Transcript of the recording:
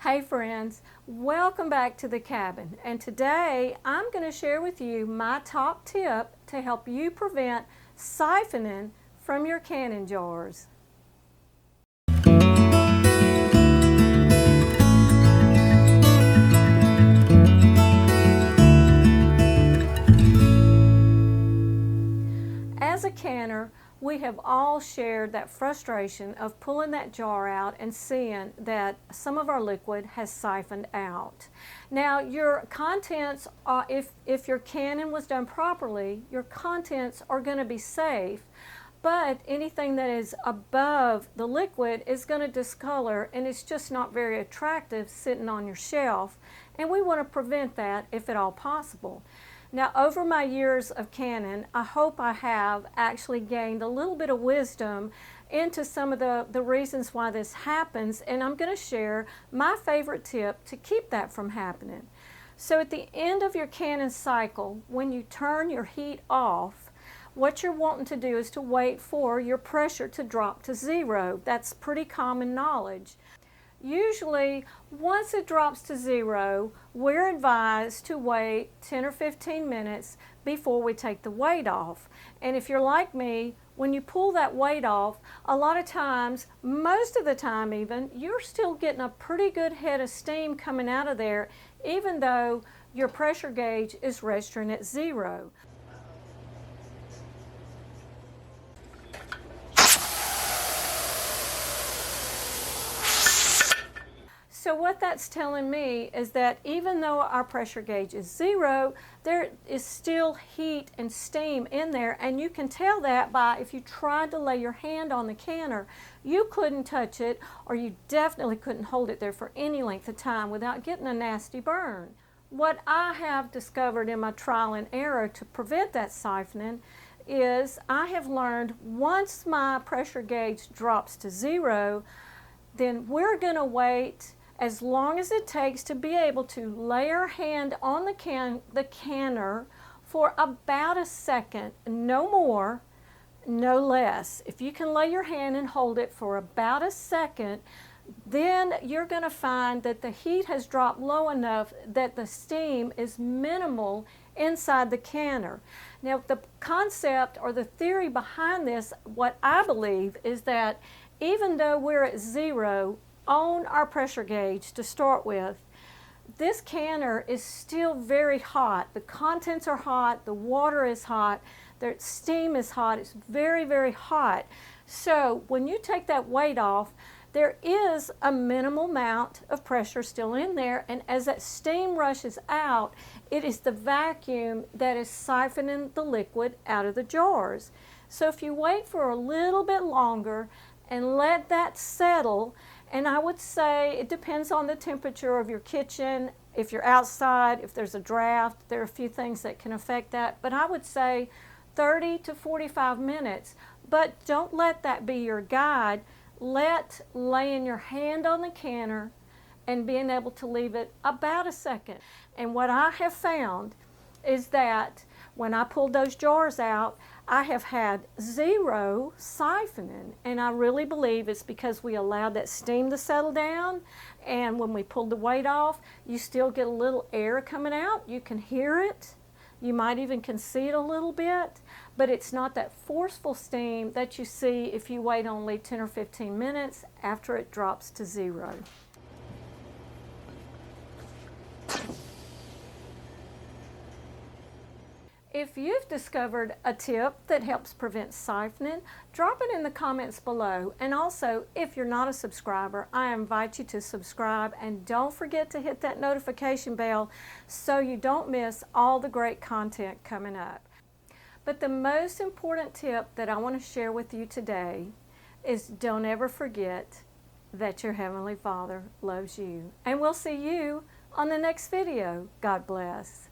Hey friends, welcome back to the cabin, and today I'm going to share with you my top tip to help you prevent siphoning from your canning jars. As a canner, we have all shared that frustration of pulling that jar out and seeing that some of our liquid has siphoned out. Now, your contents, if your canning was done properly, your contents are going to be safe, but anything that is above the liquid is going to discolor, and it's just not very attractive sitting on your shelf, and we want to prevent that if at all possible. Now, over my years of canning, I hope I have actually gained a little bit of wisdom into some of the reasons why this happens, and I'm going to share my favorite tip to keep that from happening. So at the end of your canning cycle, when you turn your heat off, what you're wanting to do is to wait for your pressure to drop to zero. That's pretty common knowledge. Usually, once it drops to zero, we're advised to wait 10 or 15 minutes before we take the weight off. And if you're like me, when you pull that weight off, a lot of times, most of the time even, you're still getting a pretty good head of steam coming out of there, even though your pressure gauge is registering at zero. So what that's telling me is that even though our pressure gauge is zero, there is still heat and steam in there, and you can tell that by if you tried to lay your hand on the canner, you couldn't touch it, or you definitely couldn't hold it there for any length of time without getting a nasty burn. What I have discovered in my trial and error to prevent that siphoning is I have learned once my pressure gauge drops to zero, then we're going to wait as long as it takes to be able to lay our hand on the canner for about a second, no more, no less. If you can lay your hand and hold it for about a second, then you're going to find that the heat has dropped low enough that the steam is minimal inside the canner. Now, the concept or the theory behind this, what I believe, is that even though we're at zero on our pressure gauge to start with, this canner is still very hot. The contents are hot, the water is hot, the steam is hot, it's very, very hot. So when you take that weight off, there is a minimal amount of pressure still in there, and as that steam rushes out, it is the vacuum that is siphoning the liquid out of the jars. So if you wait for a little bit longer and let that settle, and I would say it depends on the temperature of your kitchen. If you're outside, if there's a draft, there are a few things that can affect that. But I would say 30 to 45 minutes. But don't let that be your guide. Let laying your hand on the canner and being able to leave it about a second. And what I have found is that when I pulled those jars out, I have had zero siphoning, and I really believe it's because we allowed that steam to settle down, and when we pulled the weight off, you still get a little air coming out. You can hear it. You might even can see it a little bit, but it's not that forceful steam that you see if you wait only 10 or 15 minutes after it drops to zero. If you've discovered a tip that helps prevent siphoning, drop it in the comments below. And also, if you're not a subscriber, I invite you to subscribe, and don't forget to hit that notification bell so you don't miss all the great content coming up. But the most important tip that I want to share with you today is don't ever forget that your Heavenly Father loves you. And we'll see you on the next video. God bless.